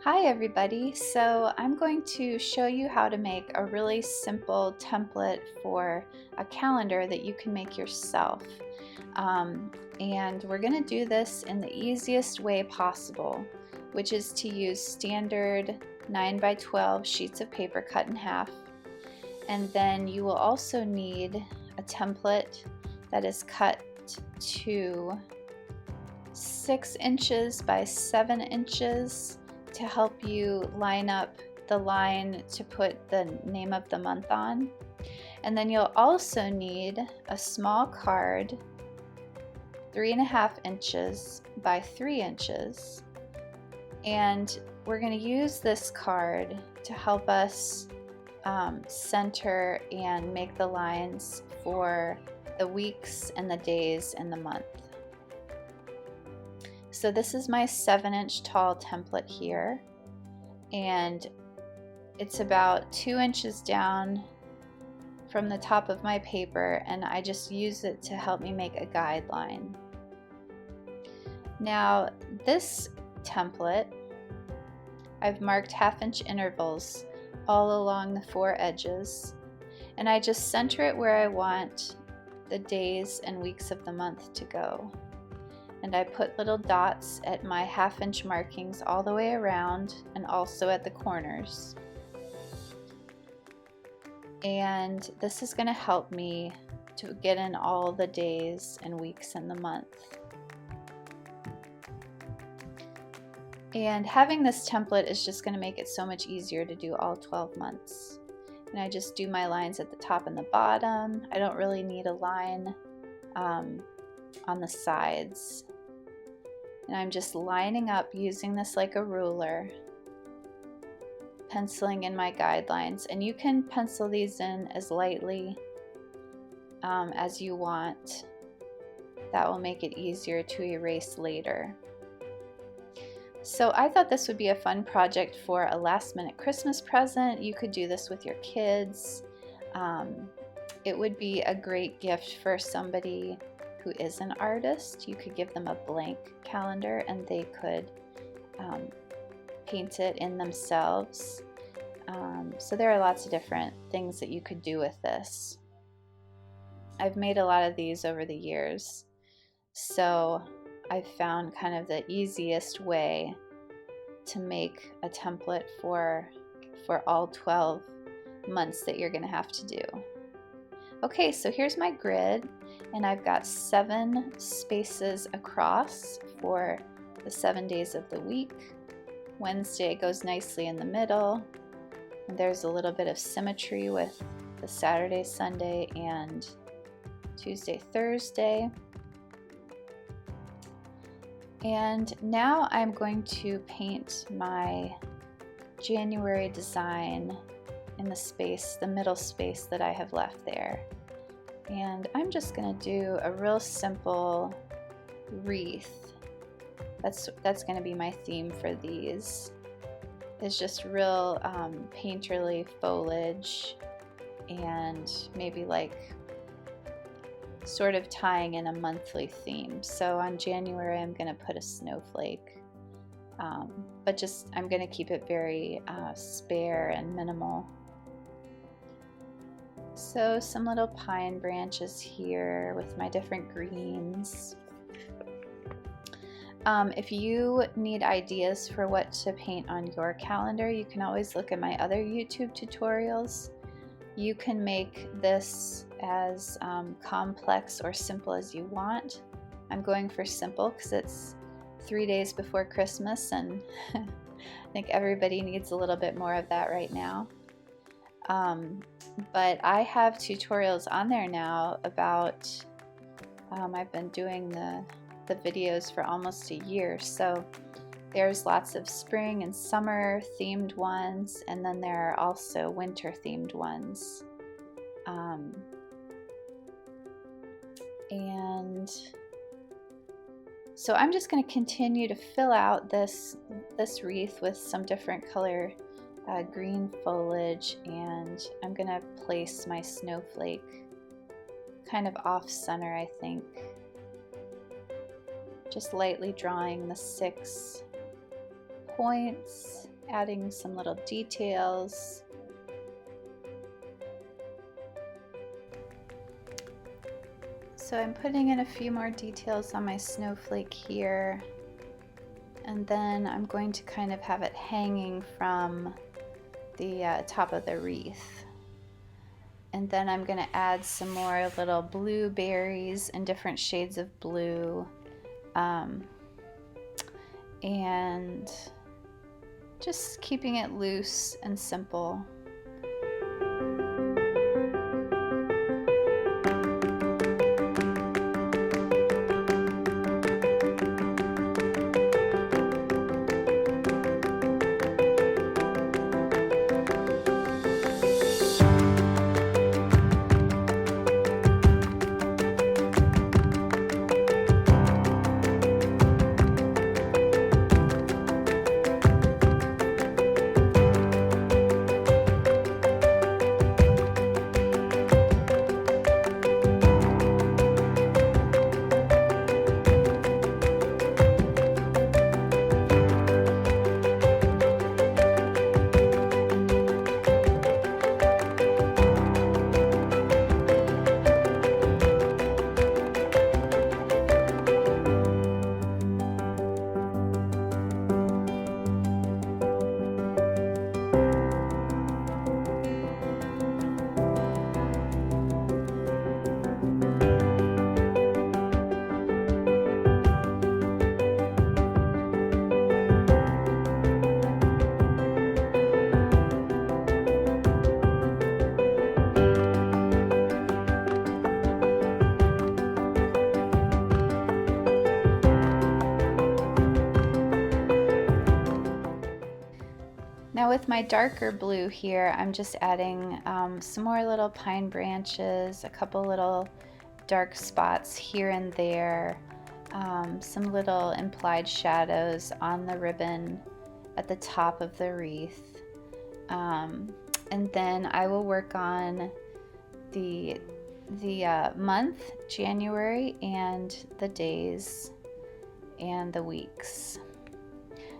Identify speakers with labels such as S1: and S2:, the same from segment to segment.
S1: Hi everybody, so I'm going to show you how to make a really simple template for a calendar that you can make yourself. And we're going to do this in the easiest way possible, which is to use standard 9 by 12 sheets of paper cut in half. And then you will also need a template that is cut to 6 inches by 7 inches to help you line up the line to put the name of the month on. And then you'll also need a small card, 3.5 inches by 3 inches. And we're going to use this card to help us center and make the lines for the weeks and the days and the month. So this is my 7-inch tall template here, and it's about 2 inches down from the top of my paper, and I just use it to help me make a guideline. Now this template, I've marked 1/2 inch intervals all along the 4 edges, and I just center it where I want the days and weeks of the month to go. And I put little dots at my 1/2 inch markings all the way around and also at the corners. And this is going to help me to get in all the days and weeks in the month. And having this template is just going to make it so much easier to do all 12 months. And I just do my lines at the top and the bottom. I don't really need a line on the sides. And I'm just lining up using this like a ruler, penciling in my guidelines. And you can pencil these in as lightly as you want. That will make it easier to erase later. So I thought this would be a fun project for a last-minute Christmas present. You could do this with your kids. It would be a great gift for somebody who is an artist. You could give them a blank calendar and they could paint it in themselves. So there are lots of different things that you could do with this. I've made a lot of these over the years, so I've found kind of the easiest way to make a template for all 12 months that you're going to have to do. Okay, so here's my grid, and I've got 7 spaces across for the 7 days of the week. Wednesday goes nicely in the middle, and there's a little bit of symmetry with the Saturday, Sunday, and Tuesday, Thursday. And now I'm going to paint my January design in the space, the middle space that I have left there. And I'm just going to do a real simple wreath. That's going to be my theme for these. It's just real painterly foliage and maybe like sort of tying in a monthly theme. So on January I'm going to put a snowflake, but just I'm going to keep it very spare and minimal. So some little pine branches here with my different greens. If you need ideas for what to paint on your calendar, you can always look at my other YouTube tutorials. You can make this as complex or simple as you want. I'm going for simple because it's 3 days before Christmas, and I think everybody needs a little bit more of that right now. But I have tutorials on there now about, I've been doing the videos for almost a year, so there's lots of spring and summer themed ones, and then there are also winter themed ones. And so I'm just going to continue to fill out this wreath with some different color green foliage, and I'm going to place my snowflake kind of off center, I think. Just lightly drawing the 6 points adding some little details. So I'm putting in a few more details on my snowflake here, and then I'm going to kind of have it hanging from the top of the wreath. And then I'm going to add some more little blueberries in different shades of blue, and just keeping it loose and simple. Now with my darker blue here, I'm just adding some more little pine branches, a couple little dark spots here and there, some little implied shadows on the ribbon at the top of the wreath. And then I will work on the month, January, and the days and the weeks.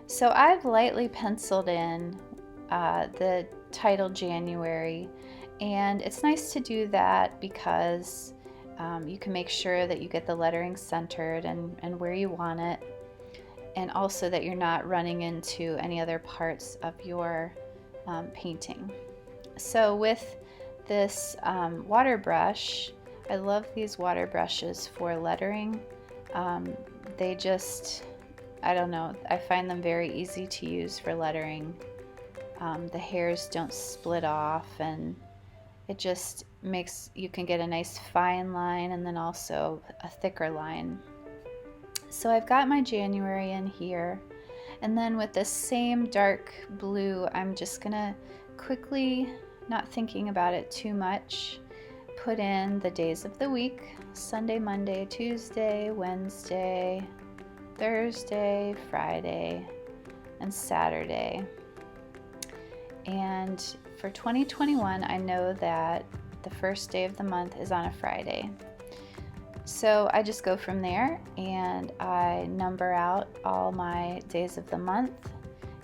S1: So I've lightly penciled in the title January, and it's nice to do that because you can make sure that you get the lettering centered and where you want it, and also that you're not running into any other parts of your painting. So with this water brush, I love these water brushes for lettering. They just, I don't know, I find them very easy to use for lettering. The hairs don't split off, and it just makes, you can get a nice fine line and then also a thicker line. So I've got my January in here, and then with the same dark blue, I'm just gonna quickly, not thinking about it too much, put in the days of the week: Sunday, Monday, Tuesday, Wednesday, Thursday, Friday, and Saturday. And for 2021, I know that the first day of the month is on a Friday. So I just go from there and I number out all my days of the month.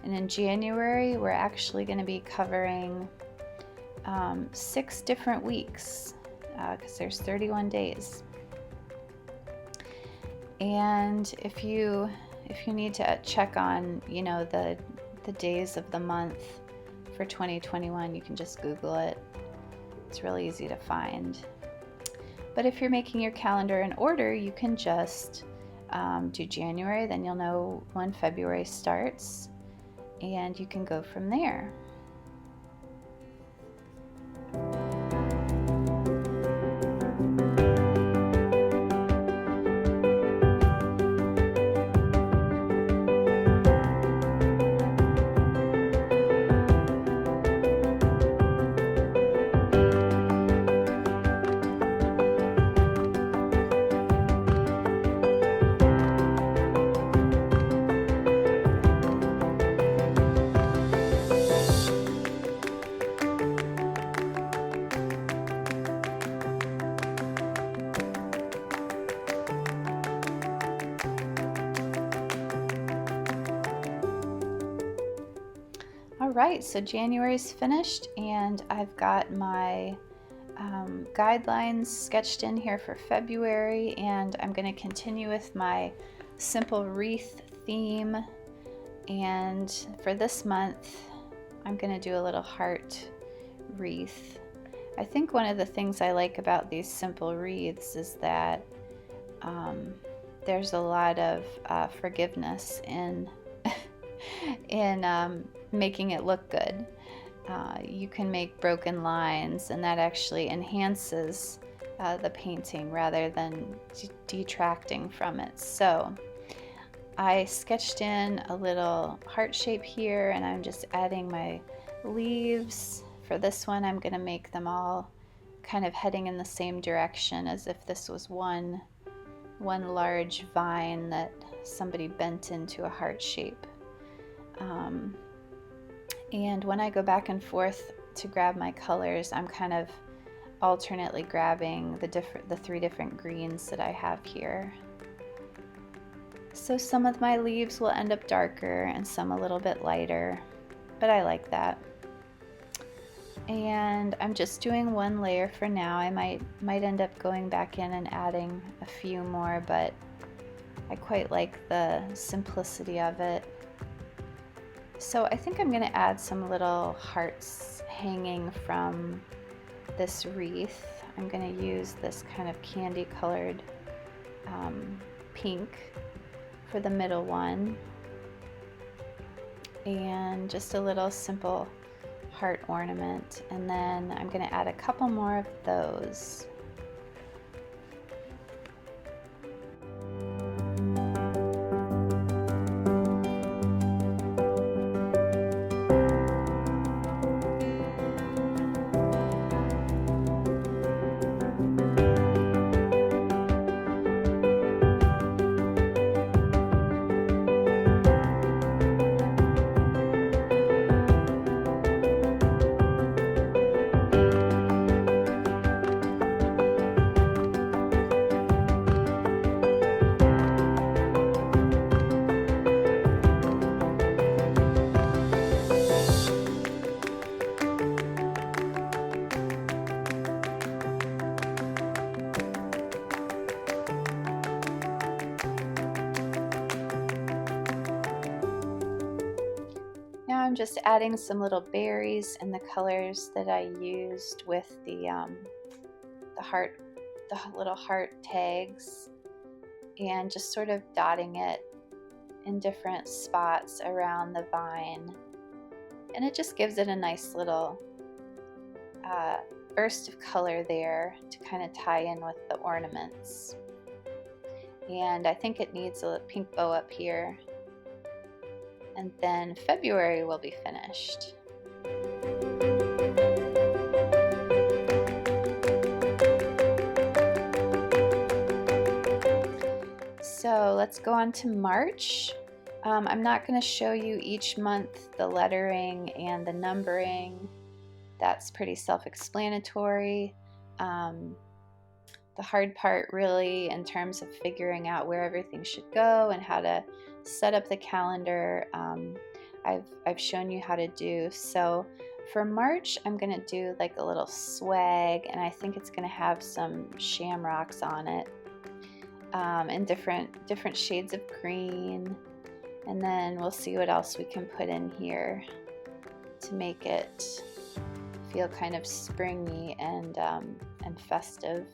S1: And in January, we're actually going to be covering 6 different weeks because there's 31 days. And if you need to check on, you know, the days of the month for 2021, you can just Google it. It's really easy to find. But if you're making your calendar in order, you can just do January, then you'll know when February starts, and you can go from there. right, so January's finished and I've got my guidelines sketched in here for February, and I'm going to continue with my simple wreath theme. And for this month, I'm going to do a little heart wreath. I think one of the things I like about these simple wreaths is that there's a lot of forgiveness in making it look good. You can make broken lines, and that actually enhances the painting rather than detracting from it. So I sketched in a little heart shape here, and I'm just adding my leaves. For this one, I'm going to make them all kind of heading in the same direction, as if this was one large vine that somebody bent into a heart shape. And when I go back and forth to grab my colors, I'm kind of alternately grabbing the three different greens that I have here. So some of my leaves will end up darker and some a little bit lighter, but I like that. And I'm just doing one layer for now. I might end up going back in and adding a few more, but I quite like the simplicity of it. So I think I'm going to add some little hearts hanging from this wreath. I'm going to use this kind of candy colored pink for the middle one, and just a little simple heart ornament, and then I'm going to add a couple more of those. Now I'm just adding some little berries and the colors that I used with the little heart tags, and just sort of dotting it in different spots around the vine. And it just gives it a nice little burst of color there to kind of tie in with the ornaments. And I think it needs a pink bow up here. And then February will be finished. So let's go on to March. I'm not going to show you each month the lettering and the numbering. That's pretty self-explanatory. The hard part really, in terms of figuring out where everything should go and how to set up the calendar, I've shown you how to do. So for March, I'm going to do like a little swag, and I think it's going to have some shamrocks on it, in different shades of green. And then we'll see what else we can put in here to make it feel kind of springy and festive.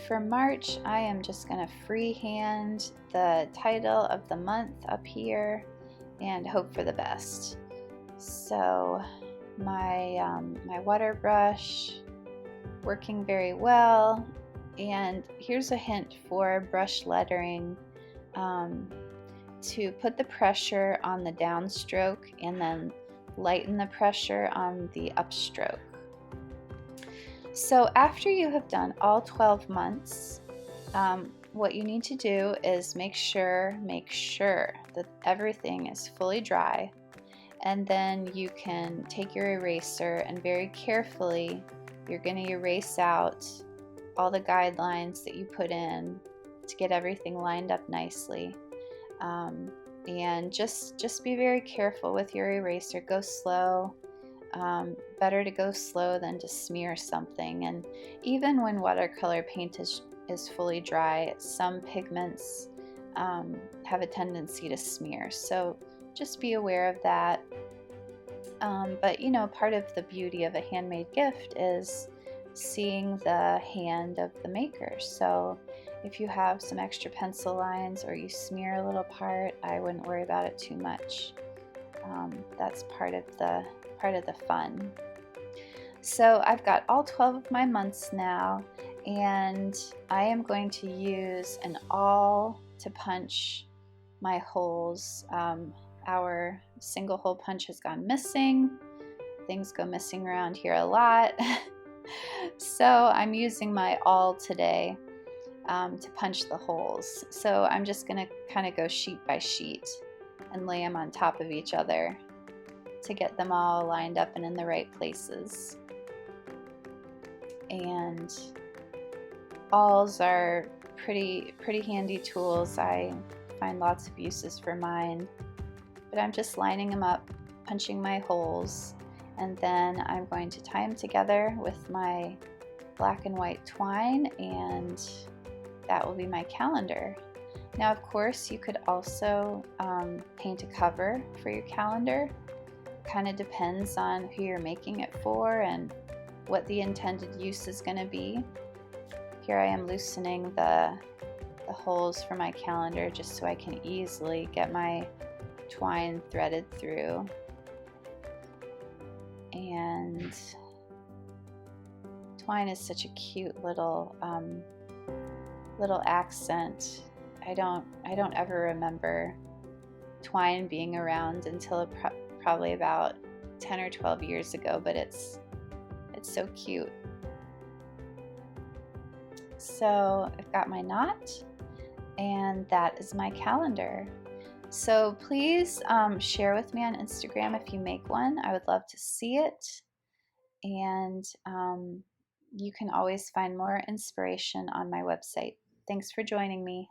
S1: for March, I am just going to freehand the title of the month up here and hope for the best. So my water brush working very well, and here's a hint for brush lettering, to put the pressure on the downstroke and then lighten the pressure on the upstroke. So after you have done all 12 months, what you need to do is make sure that everything is fully dry, and then you can take your eraser and very carefully you're going to erase out all the guidelines that you put in to get everything lined up nicely. And just be very careful with your eraser. Go slow. Better to go slow than to smear something. And even when watercolor paint is fully dry, some pigments have a tendency to smear. So just be aware of that. But you know, part of the beauty of a handmade gift is seeing the hand of the maker. So if you have some extra pencil lines or you smear a little part, I wouldn't worry about it too much. That's part of the fun. So I've got all 12 of my months now, and I am going to use an awl to punch my holes. Our single hole punch has gone missing. Things go missing around here a lot. So I'm using my awl today to punch the holes. So I'm just going to kind of go sheet by sheet and lay them on top of each other to get them all lined up and in the right places. And awls are pretty handy tools. I find lots of uses for mine. But I'm just lining them up, punching my holes, and then I'm going to tie them together with my black and white twine, and that will be my calendar. Now, of course, you could also paint a cover for your calendar. Kind of depends on who you're making it for and what the intended use is going to be. Here I am loosening the holes for my calendar just so I can easily get my twine threaded through. And twine is such a cute little accent. I don't ever remember twine being around until probably about 10 or 12 years ago, but it's so cute. So I've got my knot, and that is my calendar. So please share with me on Instagram if you make one. I would love to see it. And you can always find more inspiration on my website. Thanks for joining me.